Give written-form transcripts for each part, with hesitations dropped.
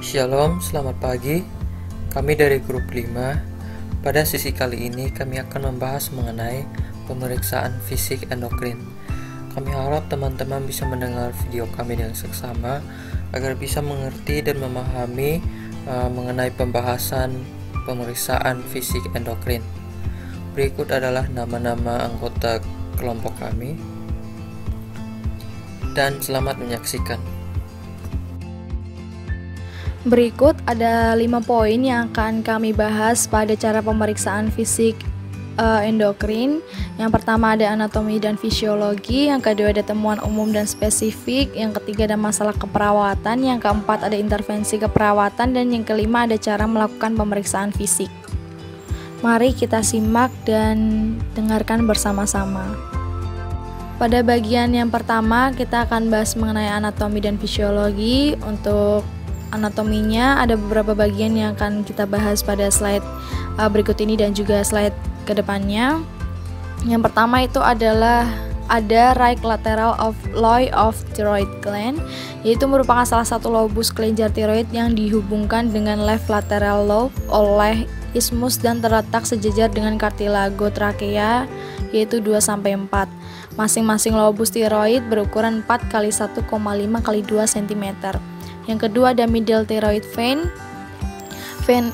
Shalom, selamat pagi. Kami dari grup 5. Pada sesi kali ini kami akan membahas mengenai pemeriksaan fisik endokrin. Kami harap teman-teman bisa mendengar video kami dengan seksama agar bisa mengerti dan memahami mengenai pembahasan pemeriksaan fisik endokrin. Berikut adalah nama-nama anggota kelompok kami. Dan selamat menyaksikan. Berikut ada 5 poin yang akan kami bahas pada cara pemeriksaan fisik endokrin. Yang pertama ada anatomi dan fisiologi, yang kedua ada temuan umum dan spesifik, yang ketiga ada masalah keperawatan, yang keempat ada intervensi keperawatan, dan yang kelima ada cara melakukan pemeriksaan fisik. Mari kita simak dan dengarkan bersama-sama. Pada bagian yang pertama kita akan bahas mengenai anatomi dan fisiologi. Untuk anatominya ada beberapa bagian yang akan kita bahas pada slide berikut ini dan juga slide kedepannya. Yang pertama itu adalah ada right lateral lobe of thyroid gland, yaitu merupakan salah satu lobus kelenjar tiroid yang dihubungkan dengan left lateral lobe oleh isthmus dan terletak sejajar dengan kartilago trakea, yaitu 2-4. Masing-masing lobus tiroid berukuran 4 x 1,5 x 2 cm. Yang kedua ada middle thyroid vein,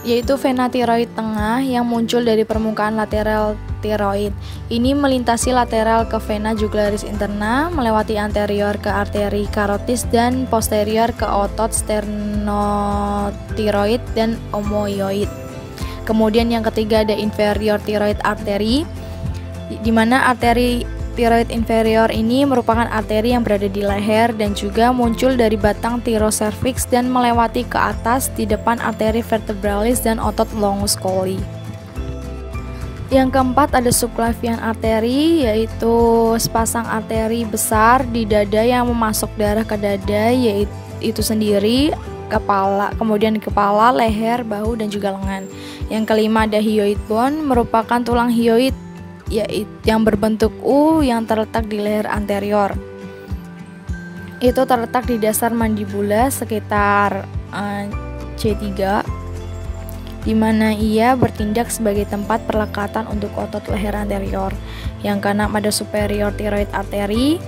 yaitu vena tiroid tengah yang muncul dari permukaan lateral tiroid. Ini melintasi lateral ke vena jugularis interna, melewati anterior ke arteri karotis dan posterior ke otot sternotiroid dan omoioid. Kemudian yang ketiga ada inferior thyroid artery, di mana arteri tiroid inferior ini merupakan arteri yang berada di leher dan juga muncul dari batang tirocervix dan melewati ke atas di depan arteri vertebralis dan otot longus coeli. Yang keempat ada subclavian artery, yaitu sepasang arteri besar di dada yang memasok darah ke dada, yaitu sendiri kepala, kemudian kepala, leher, bahu, dan juga lengan. Yang kelima ada hyoid bone, merupakan tulang hyoid yaitu yang berbentuk U yang terletak di leher anterior. Itu terletak di dasar mandibula sekitar C3, di mana ia bertindak sebagai tempat perlekatan untuk otot leher anterior. Yang keenam ada superior thyroid artery,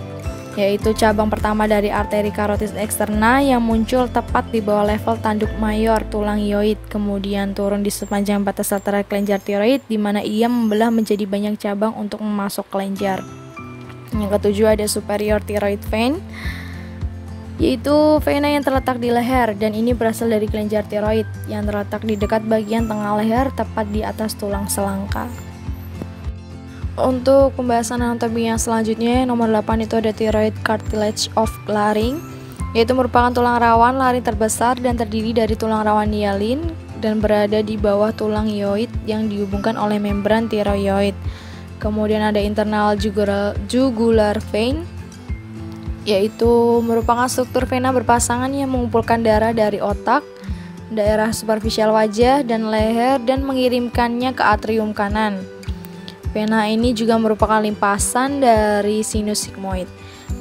yaitu cabang pertama dari arteri karotis eksterna yang muncul tepat di bawah level tanduk mayor tulang hyoid, kemudian turun di sepanjang batas lateral kelenjar tiroid, di mana ia membelah menjadi banyak cabang untuk memasok kelenjar. Yang ketujuh ada superior thyroid vein, yaitu vena yang terletak di leher, dan ini berasal dari kelenjar tiroid yang terletak di dekat bagian tengah leher, tepat di atas tulang selangka. Untuk pembahasan anatomi yang selanjutnya, nomor 8 itu ada thyroid cartilage of larynx, yaitu merupakan tulang rawan laring terbesar dan terdiri dari tulang rawan hialin dan berada di bawah tulang hyoid yang dihubungkan oleh membran tiroid. Kemudian ada internal jugular vein, yaitu merupakan struktur vena berpasangan yang mengumpulkan darah dari otak, daerah superficial wajah, dan leher dan mengirimkannya ke atrium kanan. Vena ini juga merupakan limpasan dari sinus sigmoid.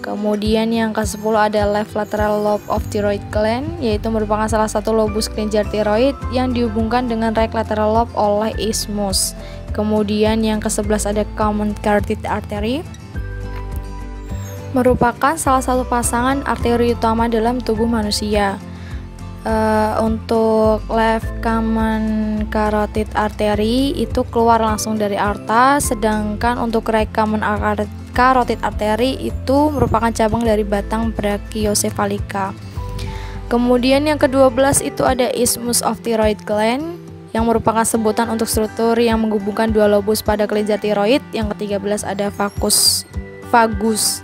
Kemudian yang ke-10 ada left lateral lobe of thyroid gland, yaitu merupakan salah satu lobus kelenjar tiroid yang dihubungkan dengan right lateral lobe oleh isthmus. Kemudian yang ke-11 ada common carotid artery, merupakan salah satu pasangan arteri utama dalam tubuh manusia. Untuk left common carotid artery itu keluar langsung dari aorta, sedangkan untuk right common carotid artery itu merupakan cabang dari batang brachiocephalika. Kemudian yang ke-12 itu ada isthmus of thyroid gland, yang merupakan sebutan untuk struktur yang menghubungkan dua lobus pada kelenjar tiroid. Yang ke-13 ada vagus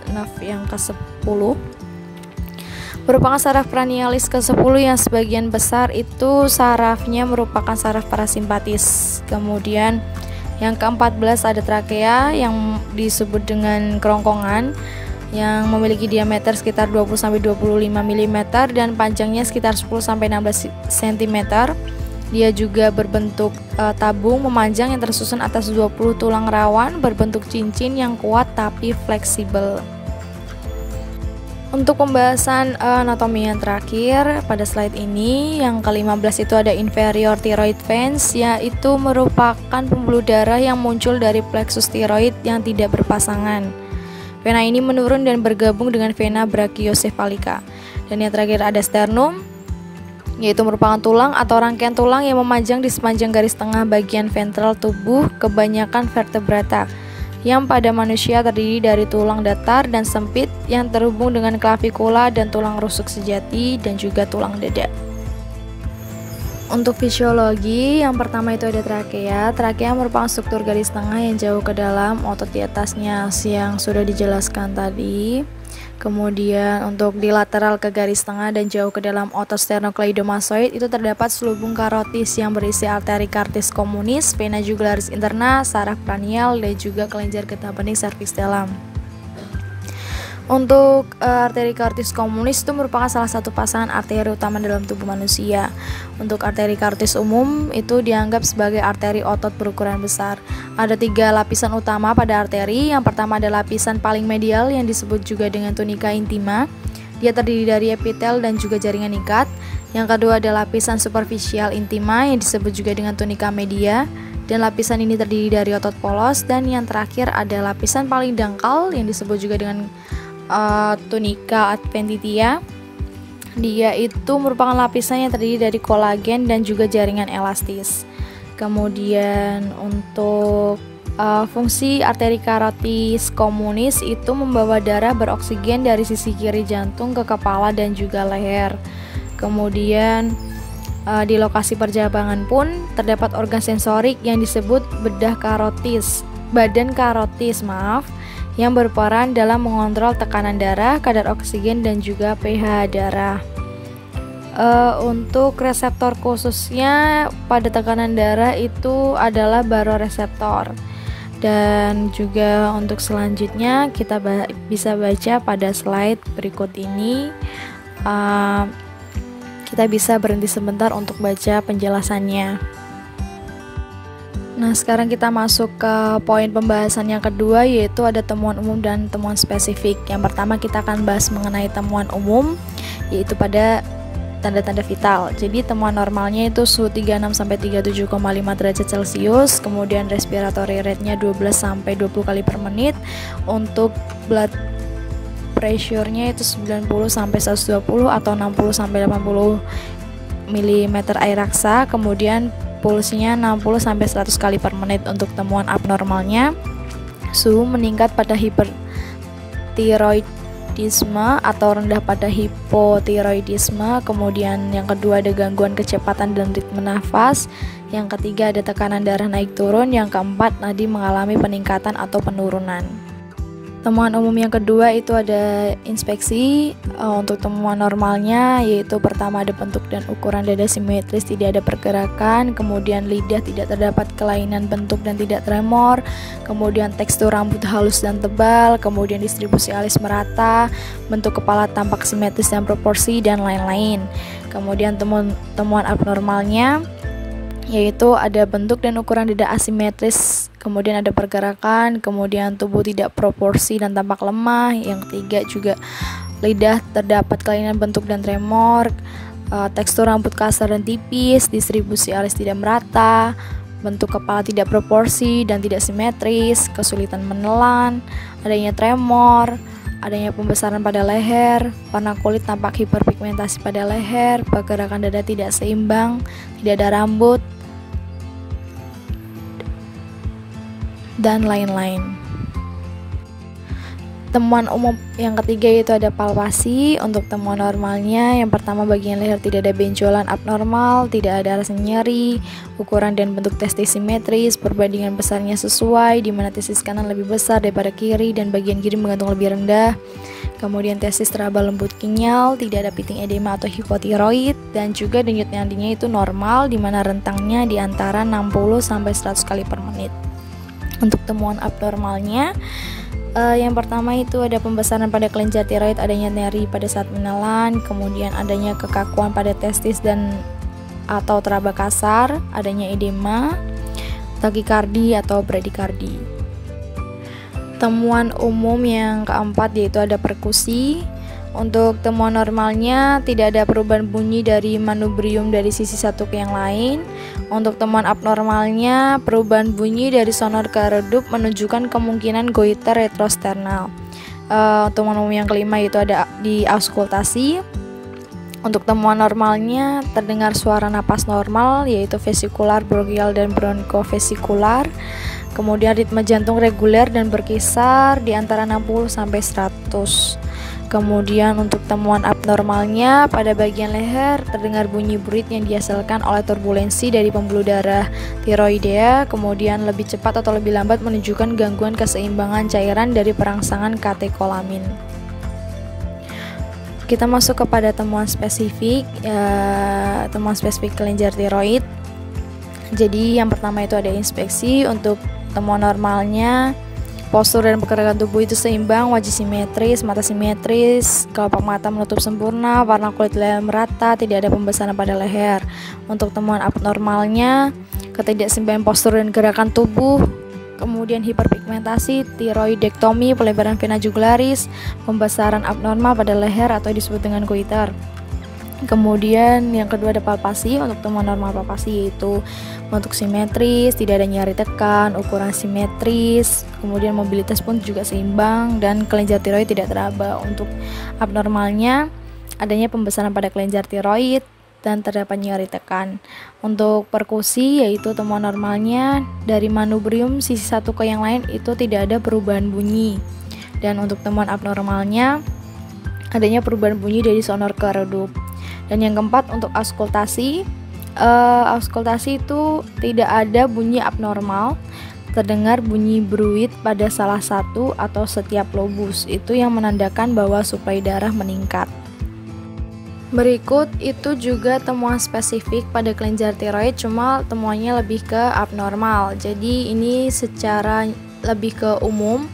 nerve yang ke-10, merupakan saraf cranialis ke-10 yang sebagian besar itu sarafnya merupakan saraf parasimpatis. Kemudian yang ke-14 ada trakea yang disebut dengan kerongkongan, yang memiliki diameter sekitar 20-25 mm dan panjangnya sekitar 10-16 cm. Dia juga berbentuk tabung memanjang yang tersusun atas 20 tulang rawan berbentuk cincin yang kuat tapi fleksibel. Untuk pembahasan anatomi yang terakhir pada slide ini, yang ke-15 itu ada inferior thyroid veins, yaitu merupakan pembuluh darah yang muncul dari plexus tiroid yang tidak berpasangan. Vena ini menurun dan bergabung dengan vena brachiocephalica. Dan yang terakhir ada sternum, yaitu merupakan tulang atau rangkaian tulang yang memanjang di sepanjang garis tengah bagian ventral tubuh kebanyakan vertebrata, yang pada manusia terdiri dari tulang datar dan sempit yang terhubung dengan klavikula dan tulang rusuk sejati dan juga tulang dada. Untuk fisiologi, yang pertama itu ada trakea. Trakea merupakan struktur garis tengah yang jauh ke dalam, otot di atasnya yang sudah dijelaskan tadi. Kemudian untuk di lateral ke garis tengah dan jauh ke dalam otot sternocleidomastoid itu terdapat selubung karotis yang berisi arteri cartis communis, vena jugularis interna, saraf cranial, dan juga kelenjar getah bening cervix dalam. Untuk arteri cartis communis itu merupakan salah satu pasangan arteri utama dalam tubuh manusia. Untuk arteri cartis umum itu dianggap sebagai arteri otot berukuran besar. Ada 3 lapisan utama pada arteri. Yang pertama adalah lapisan paling medial yang disebut juga dengan tunica intima. Dia terdiri dari epitel dan juga jaringan ikat. Yang kedua adalah lapisan superficial intima yang disebut juga dengan tunica media. Dan lapisan ini terdiri dari otot polos. Dan yang terakhir ada lapisan paling dangkal yang disebut juga dengan tunica adventitia. Dia itu merupakan lapisan yang terdiri dari kolagen dan juga jaringan elastis. Kemudian untuk fungsi arteri carotis communis itu membawa darah beroksigen dari sisi kiri jantung ke kepala dan juga leher. Kemudian di lokasi perjabangan pun terdapat organ sensorik yang disebut badan karotis, yang berperan dalam mengontrol tekanan darah, kadar oksigen, dan juga pH darah. Untuk reseptor khususnya pada tekanan darah itu adalah baroreseptor. Dan juga untuk selanjutnya kita bisa baca pada slide berikut ini. Kita bisa berhenti sebentar untuk baca penjelasannya. Nah, sekarang kita masuk ke poin pembahasan yang kedua, yaitu ada temuan umum dan temuan spesifik. Yang pertama kita akan bahas mengenai temuan umum, yaitu pada tanda-tanda vital. Jadi temuan normalnya itu suhu 36-37,5 derajat Celcius, kemudian respiratory rate-nya 12-20 kali per menit. Untuk blood pressure-nya itu 90-120 atau 60-80 mm air raksa, kemudian pulsnya 60-100 kali per menit. Untuk temuan abnormalnya, suhu meningkat pada hipertiroidisme atau rendah pada hipotiroidisme. Kemudian yang kedua ada gangguan kecepatan dan ritme nafas. Yang ketiga ada tekanan darah naik turun. Yang keempat nadi mengalami peningkatan atau penurunan. Temuan umum yang kedua itu ada inspeksi. Untuk temuan normalnya yaitu pertama ada bentuk dan ukuran dada simetris, tidak ada pergerakan, kemudian lidah tidak terdapat kelainan bentuk dan tidak tremor, kemudian tekstur rambut halus dan tebal, kemudian distribusi alis merata, bentuk kepala tampak simetris dan proporsi, dan lain-lain. Kemudian temuan abnormalnya yaitu ada bentuk dan ukuran dada asimetris, kemudian ada pergerakan, kemudian tubuh tidak proporsi dan tampak lemah. Yang ketiga juga lidah terdapat kelainan bentuk dan tremor, tekstur rambut kasar dan tipis, distribusi alis tidak merata, bentuk kepala tidak proporsi dan tidak simetris, kesulitan menelan, adanya tremor, adanya pembesaran pada leher, warna kulit tampak hiperpigmentasi pada leher, pergerakan dada tidak seimbang, tidak ada rambut, dan lain-lain. Temuan umum yang ketiga yaitu ada palpasi. Untuk temuan normalnya, yang pertama bagian leher tidak ada benjolan abnormal, tidak ada rasa nyeri, ukuran dan bentuk testis simetris, perbandingan besarnya sesuai, di mana testis kanan lebih besar daripada kiri dan bagian kiri menggantung lebih rendah. Kemudian testis teraba lembut kenyal, tidak ada piting edema atau hipotiroid, dan juga denyut nadinya itu normal, di mana rentangnya di antara 60-100 kali per menit. Untuk temuan abnormalnya, yang pertama itu ada pembesaran pada kelenjar tiroid, adanya nyeri pada saat menelan, kemudian adanya kekakuan pada testis dan atau teraba kasar, adanya edema, takikardi atau bradikardi. Temuan umum yang keempat yaitu ada perkusi. Untuk temuan normalnya tidak ada perubahan bunyi dari manubrium dari sisi satu ke yang lain. Untuk temuan abnormalnya perubahan bunyi dari sonor ke redup menunjukkan kemungkinan goiter retrosternal. Temuan umum yang kelima yaitu ada di auskultasi. Untuk temuan normalnya terdengar suara napas normal yaitu vesikular, bronkial, dan bronkofesikular. Kemudian ritme jantung reguler dan berkisar di antara 60 sampai 100. Kemudian untuk temuan abnormalnya pada bagian leher terdengar bunyi bruit yang dihasilkan oleh turbulensi dari pembuluh darah tiroidea, kemudian lebih cepat atau lebih lambat menunjukkan gangguan keseimbangan cairan dari perangsangan katekolamin. Kita masuk kepada temuan spesifik kelenjar tiroid. Jadi yang pertama itu ada inspeksi. Untuk temuan normalnya postur dan pergerakan tubuh itu seimbang, wajah simetris, mata simetris, kelopak mata menutup sempurna, warna kulit leher merata, tidak ada pembesaran pada leher. Untuk temuan abnormalnya ketidakseimbangan postur dan gerakan tubuh, kemudian hiperpigmentasi, tiroidektomi, pelebaran vena jugularis, pembesaran abnormal pada leher atau disebut dengan goiter. Kemudian yang kedua ada palpasi. Untuk temuan normal palpasi yaitu bentuk simetris, tidak ada nyeri tekan, ukuran simetris, kemudian mobilitas pun juga seimbang dan kelenjar tiroid tidak teraba. Untuk abnormalnya adanya pembesaran pada kelenjar tiroid dan terdapat nyeri tekan. Untuk perkusi yaitu temuan normalnya dari manubrium sisi satu ke yang lain itu tidak ada perubahan bunyi. Dan untuk temuan abnormalnya adanya perubahan bunyi dari sonor ke redup. Dan yang keempat untuk auskultasi. Auskultasi itu tidak ada bunyi abnormal, terdengar bunyi bruit pada salah satu atau setiap lobus. Itu yang menandakan bahwa suplai darah meningkat. Berikut itu juga temuan spesifik pada kelenjar tiroid, cuma temuannya lebih ke abnormal. Jadi ini secara lebih ke umum,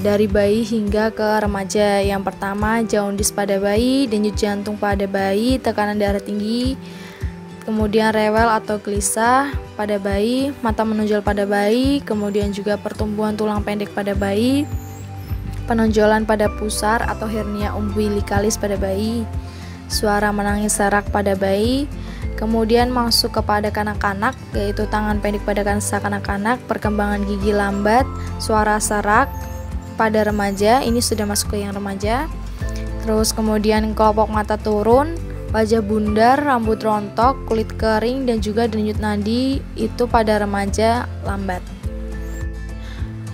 dari bayi hingga ke remaja. Yang pertama jaundice pada bayi, denyut jantung pada bayi, tekanan darah tinggi, kemudian rewel atau gelisah pada bayi, mata menonjol pada bayi, kemudian juga pertumbuhan tulang pendek pada bayi, penonjolan pada pusar atau hernia umbilikalis pada bayi, suara menangis serak pada bayi. Kemudian masuk kepada kanak-kanak yaitu tangan pendek pada kanak-kanak, perkembangan gigi lambat, suara serak pada remaja, ini sudah masuk ke yang remaja. Terus kemudian kelopak mata turun, wajah bundar, rambut rontok, kulit kering, dan juga denyut nadi itu pada remaja lambat.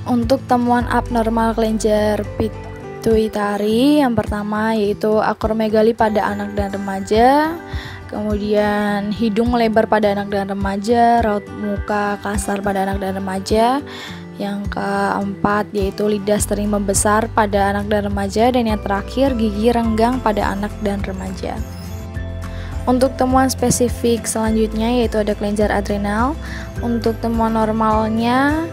Untuk temuan abnormal kelenjar pituitari yang pertama yaitu akromegali pada anak dan remaja. Kemudian hidung melebar pada anak dan remaja, raut muka kasar pada anak dan remaja. Yang keempat yaitu lidah sering membesar pada anak dan remaja. Dan yang terakhir gigi renggang pada anak dan remaja. Untuk temuan spesifik selanjutnya yaitu ada kelenjar adrenal. Untuk temuan normalnya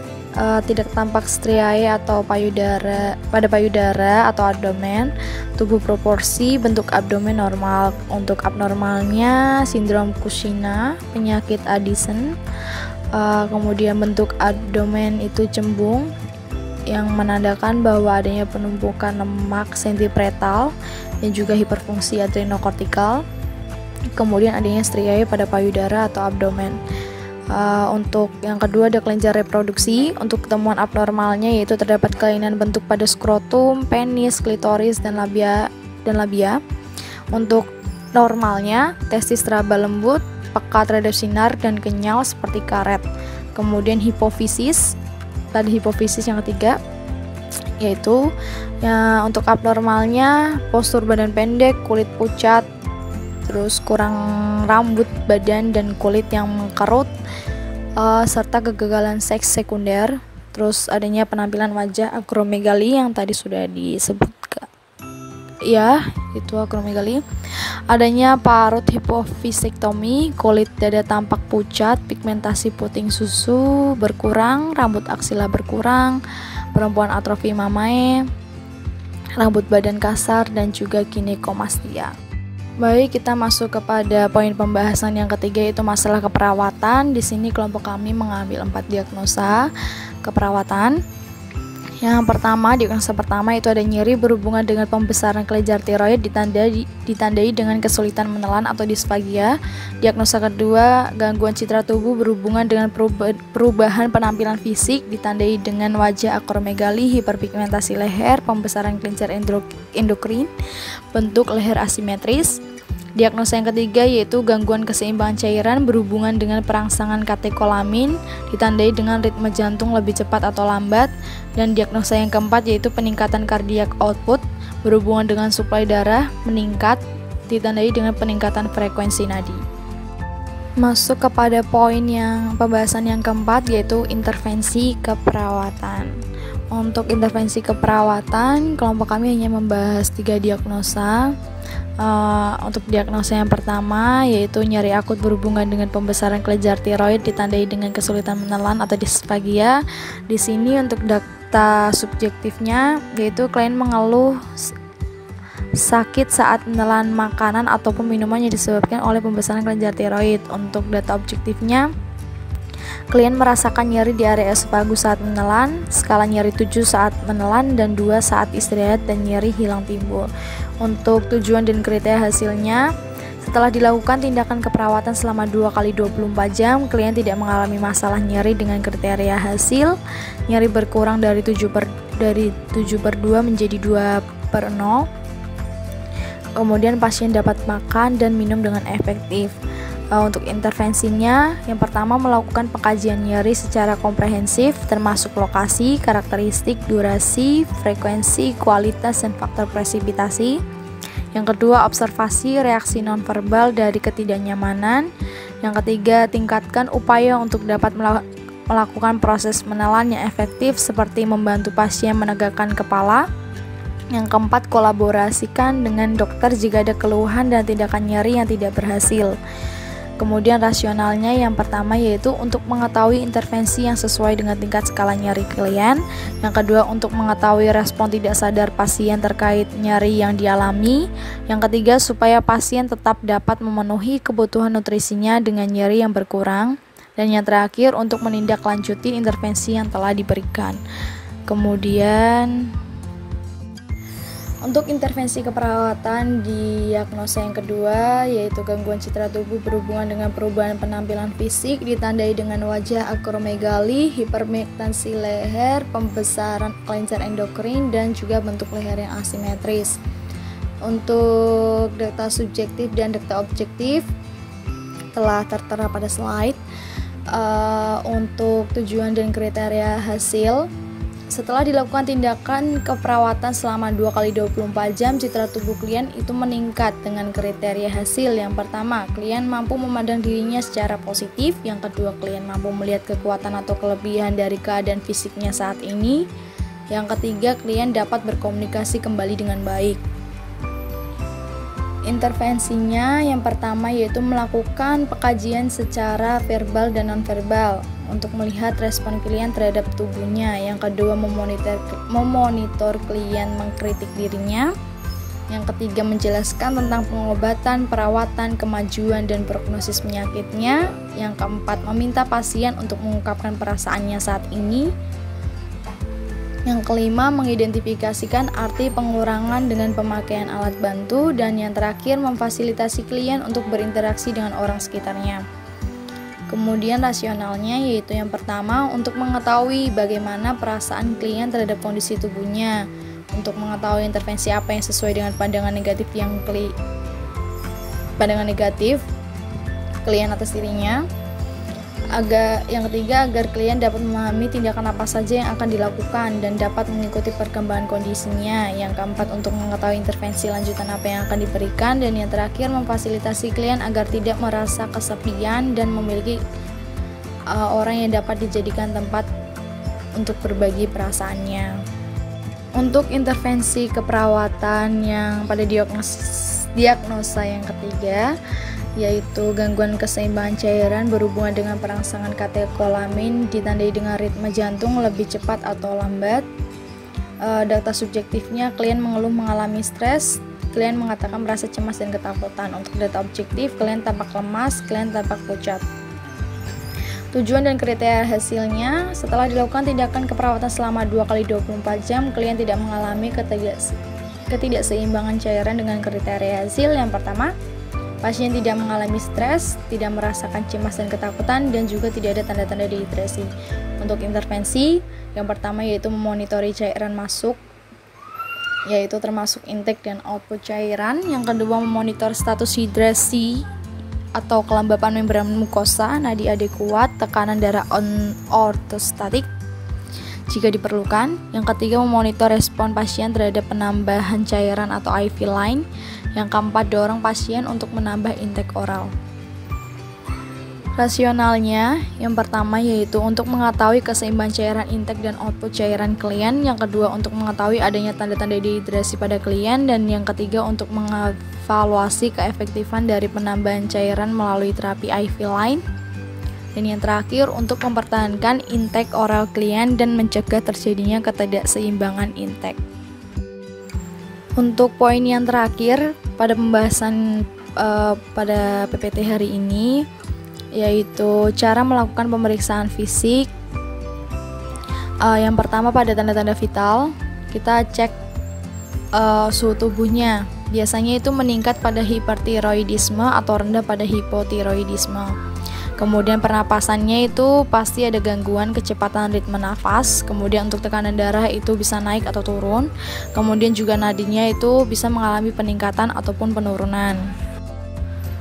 tidak tampak striae atau payudara pada payudara atau abdomen, tubuh proporsi, bentuk abdomen normal. Untuk abnormalnya sindrom Cushing, penyakit Addison, kemudian bentuk abdomen itu cembung yang menandakan bahwa adanya penumpukan lemak sentripetal dan juga hiperfungsi adrenokortikal. Kemudian adanya striae pada payudara atau abdomen. Untuk yang kedua ada kelenjar reproduksi. Untuk temuan abnormalnya yaitu terdapat kelainan bentuk pada skrotum, penis, klitoris, dan labia. Untuk normalnya testis teraba lembut, pekat terhadap sinar, dan kenyal seperti karet. Kemudian hipofisis, tadi hipofisis yang ketiga yaitu untuk abnormalnya postur badan pendek, kulit pucat, terus kurang rambut badan dan kulit yang mengkerut, serta kegagalan seks sekunder. Terus adanya penampilan wajah akromegali yang tadi sudah disebutkan. Ya, itu akromegali. Adanya parut hipofisektomi, kulit dada tampak pucat, pigmentasi puting susu berkurang, rambut aksila berkurang, perempuan atrofi mamae, rambut badan kasar, dan juga ginekomastia. Baik, kita masuk kepada poin pembahasan yang ketiga yaitu masalah keperawatan. Di sini kelompok kami mengambil 4 diagnosa keperawatan. Yang pertama, diagnosa pertama itu ada nyeri berhubungan dengan pembesaran kelenjar tiroid ditandai dengan kesulitan menelan atau disfagia. Diagnosa kedua, gangguan citra tubuh berhubungan dengan perubahan penampilan fisik ditandai dengan wajah akromegali, hiperpigmentasi leher, pembesaran kelenjar endokrin, bentuk leher asimetris. Diagnosa yang ketiga yaitu gangguan keseimbangan cairan berhubungan dengan perangsangan katekolamin ditandai dengan ritme jantung lebih cepat atau lambat. Dan diagnosa yang keempat yaitu peningkatan cardiac output berhubungan dengan suplai darah meningkat ditandai dengan peningkatan frekuensi nadi. Masuk kepada poin yang pembahasan yang keempat yaitu intervensi keperawatan. Untuk intervensi keperawatan, kelompok kami hanya membahas 3 diagnosa. Untuk diagnosa yang pertama yaitu nyeri akut berhubungan dengan pembesaran kelenjar tiroid ditandai dengan kesulitan menelan atau disfagia. Di sini untuk data subjektifnya yaitu klien mengeluh sakit saat menelan makanan ataupun minuman yang disebabkan oleh pembesaran kelenjar tiroid. Untuk data objektifnya, klien merasakan nyeri di area esophagus saat menelan, skala nyeri 7 saat menelan dan 2 saat istirahat dan nyeri hilang timbul. Untuk tujuan dan kriteria hasilnya, setelah dilakukan tindakan keperawatan selama 2x24 jam, klien tidak mengalami masalah nyeri dengan kriteria hasil. Nyeri berkurang dari 7/2 menjadi 2/0. Kemudian pasien dapat makan dan minum dengan efektif. Untuk intervensinya, yang pertama melakukan pengkajian nyeri secara komprehensif termasuk lokasi, karakteristik, durasi, frekuensi, kualitas, dan faktor presipitasi. Yang kedua, observasi reaksi nonverbal dari ketidaknyamanan. Yang ketiga, tingkatkan upaya untuk dapat melakukan proses menelan yang efektif seperti membantu pasien menegakkan kepala. Yang keempat, kolaborasikan dengan dokter jika ada keluhan dan tindakan nyeri yang tidak berhasil. Kemudian rasionalnya yang pertama yaitu untuk mengetahui intervensi yang sesuai dengan tingkat skala nyeri klien. Yang kedua, untuk mengetahui respon tidak sadar pasien terkait nyeri yang dialami. Yang ketiga, supaya pasien tetap dapat memenuhi kebutuhan nutrisinya dengan nyeri yang berkurang. Dan yang terakhir, untuk menindaklanjuti intervensi yang telah diberikan. Kemudian untuk intervensi keperawatan di diagnosa yang kedua yaitu gangguan citra tubuh berhubungan dengan perubahan penampilan fisik ditandai dengan wajah akromegali, hiperpigmentasi leher, pembesaran kelenjar endokrin dan juga bentuk leher yang asimetris. Untuk data subjektif dan data objektif telah tertera pada slide. Untuk tujuan dan kriteria hasil, setelah dilakukan tindakan keperawatan selama 2x24 jam, citra tubuh klien itu meningkat dengan kriteria hasil. Yang pertama, klien mampu memandang dirinya secara positif. Yang kedua, klien mampu melihat kekuatan atau kelebihan dari keadaan fisiknya saat ini. Yang ketiga, klien dapat berkomunikasi kembali dengan baik. Intervensinya yang pertama yaitu melakukan pengkajian secara verbal dan nonverbal untuk melihat respon klien terhadap tubuhnya. Yang kedua, memonitor klien mengkritik dirinya. Yang ketiga, menjelaskan tentang pengobatan, perawatan, kemajuan, dan prognosis penyakitnya. Yang keempat, meminta pasien untuk mengungkapkan perasaannya saat ini. Yang kelima, mengidentifikasikan arti pengurangan dengan pemakaian alat bantu. Dan yang terakhir, memfasilitasi klien untuk berinteraksi dengan orang sekitarnya. Kemudian rasionalnya yaitu yang pertama untuk mengetahui bagaimana perasaan klien terhadap kondisi tubuhnya, untuk mengetahui intervensi apa yang sesuai dengan pandangan negatif klien atas dirinya. Yang ketiga, agar klien dapat memahami tindakan apa saja yang akan dilakukan dan dapat mengikuti perkembangan kondisinya. Yang keempat, untuk mengetahui intervensi lanjutan apa yang akan diberikan. Dan yang terakhir, memfasilitasi klien agar tidak merasa kesepian dan memiliki orang yang dapat dijadikan tempat untuk berbagi perasaannya. Untuk intervensi keperawatan yang pada diagnosa yang ketiga yaitu gangguan keseimbangan cairan berhubungan dengan perangsangan katekolamin ditandai dengan ritme jantung lebih cepat atau lambat. Data subjektifnya, klien mengeluh mengalami stres, klien mengatakan merasa cemas dan ketakutan. Untuk data objektif, klien tampak lemas, klien tampak pucat. Tujuan dan kriteria hasilnya, setelah dilakukan tindakan keperawatan selama 2 kali 24 jam, klien tidak mengalami ketidakseimbangan cairan dengan kriteria hasil. Yang pertama, pasien tidak mengalami stres, tidak merasakan cemas dan ketakutan, dan juga tidak ada tanda-tanda dehidrasi. Untuk intervensi, yang pertama yaitu memonitori cairan masuk, yaitu termasuk intake dan output cairan. Yang kedua, memonitor status hidrasi atau kelembapan membran mukosa, nadi adekuat, tekanan darah ortostatik jika diperlukan. Yang ketiga, memonitor respon pasien terhadap penambahan cairan atau IV line. Yang keempat, dorong pasien untuk menambah intake oral. Rasionalnya, yang pertama yaitu untuk mengetahui keseimbangan cairan intake dan output cairan klien. Yang kedua, untuk mengetahui adanya tanda-tanda dehidrasi pada klien. Dan yang ketiga, untuk mengevaluasi keefektifan dari penambahan cairan melalui terapi IV line. Dan yang terakhir, untuk mempertahankan intake oral klien dan mencegah terjadinya ketidakseimbangan intake. Untuk poin yang terakhir pada pembahasan pada PPT hari ini, yaitu cara melakukan pemeriksaan fisik. Yang pertama, pada tanda-tanda vital, kita cek suhu tubuhnya. Biasanya itu meningkat pada hipertiroidisme atau rendah pada hipotiroidisme. Kemudian pernapasannya itu pasti ada gangguan kecepatan ritme nafas. Kemudian untuk tekanan darah itu bisa naik atau turun. Kemudian juga nadinya itu bisa mengalami peningkatan ataupun penurunan.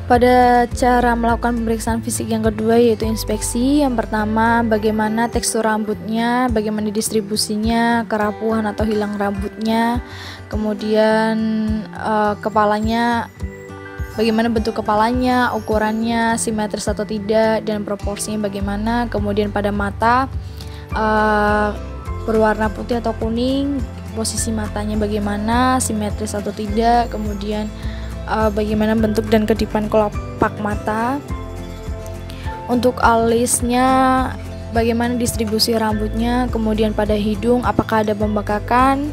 Pada cara melakukan pemeriksaan fisik yang kedua yaitu inspeksi. Yang pertama, bagaimana tekstur rambutnya, bagaimana distribusinya, kerapuhan atau hilang rambutnya. Kemudian kepalanya, bagaimana bentuk kepalanya, ukurannya, simetris atau tidak, dan proporsinya bagaimana. Kemudian pada mata, berwarna putih atau kuning, posisi matanya bagaimana, simetris atau tidak. Kemudian bagaimana bentuk dan kedipan kelopak mata. Untuk alisnya, bagaimana distribusi rambutnya. Kemudian pada hidung, apakah ada pembekakan,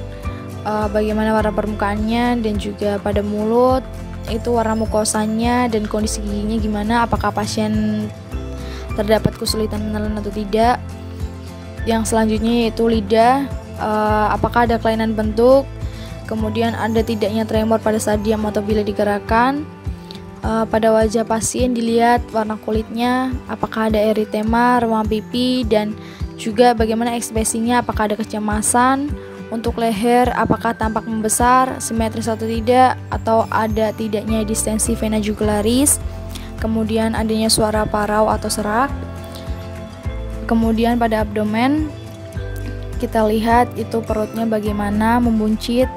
bagaimana warna permukaannya, dan juga pada mulut itu warna mukosanya dan kondisi giginya gimana, apakah pasien terdapat kesulitan menelan atau tidak. Yang selanjutnya yaitu lidah, apakah ada kelainan bentuk. Kemudian ada tidaknya tremor pada saat diam atau bila digerakkan. Pada wajah pasien dilihat warna kulitnya, apakah ada eritema, remang pipi, dan juga bagaimana ekspresinya, apakah ada kecemasan. Untuk leher, apakah tampak membesar, simetris atau tidak, atau ada tidaknya distensi vena jugularis. Kemudian adanya suara parau atau serak. Kemudian pada abdomen, kita lihat itu perutnya bagaimana, membuncit,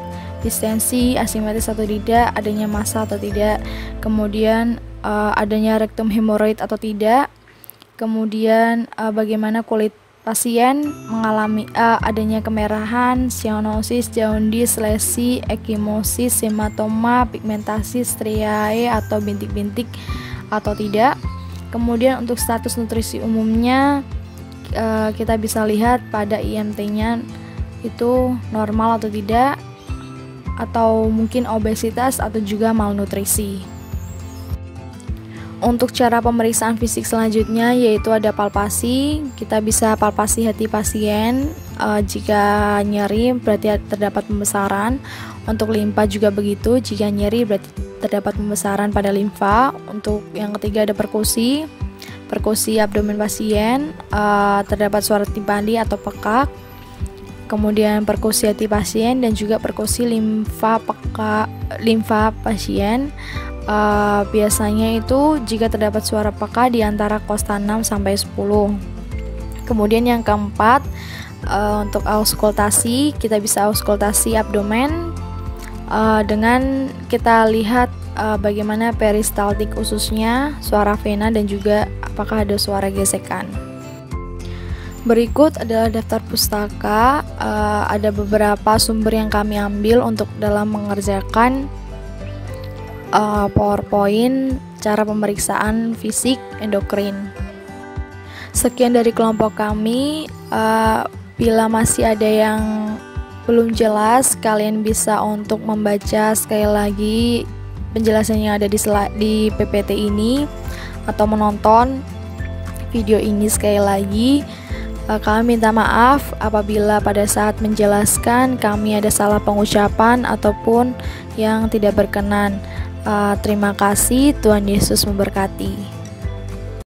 distensi, asimetris atau tidak, adanya massa atau tidak. Kemudian adanya rektum hemoroid atau tidak. Kemudian bagaimana kulit pasien mengalami adanya kemerahan, cyanosis, jaundice, lesi, ekimosis, hematoma, pigmentasi, striae atau bintik-bintik atau tidak. Kemudian untuk status nutrisi umumnya, kita bisa lihat pada IMT-nya itu normal atau tidak, atau mungkin obesitas atau juga malnutrisi. Untuk cara pemeriksaan fisik selanjutnya yaitu ada palpasi. Kita bisa palpasi hati pasien. Jika nyeri berarti terdapat pembesaran. Untuk limfa juga begitu. Jika nyeri berarti terdapat pembesaran pada limfa. Untuk yang ketiga ada perkusi. Perkusi abdomen pasien, terdapat suara timpani atau pekak. Kemudian perkusi hati pasien dan juga perkusi limfa pasien. Biasanya itu jika terdapat suara peka di antara kosta 6 sampai 10. Kemudian yang keempat, untuk auskultasi, kita bisa auskultasi abdomen dengan kita lihat bagaimana peristaltik ususnya, suara vena, dan juga apakah ada suara gesekan. Berikut adalah daftar pustaka. Ada beberapa sumber yang kami ambil untuk dalam mengerjakan PowerPoint cara pemeriksaan fisik endokrin. Sekian dari kelompok kami. Bila masih ada yang belum jelas, kalian bisa untuk membaca sekali lagi penjelasan yang ada di PPT ini atau menonton. video ini sekali lagi. Kami minta maaf apabila pada saat menjelaskan kami ada salah pengucapan ataupun yang tidak berkenan. Terima kasih, Tuhan Yesus memberkati.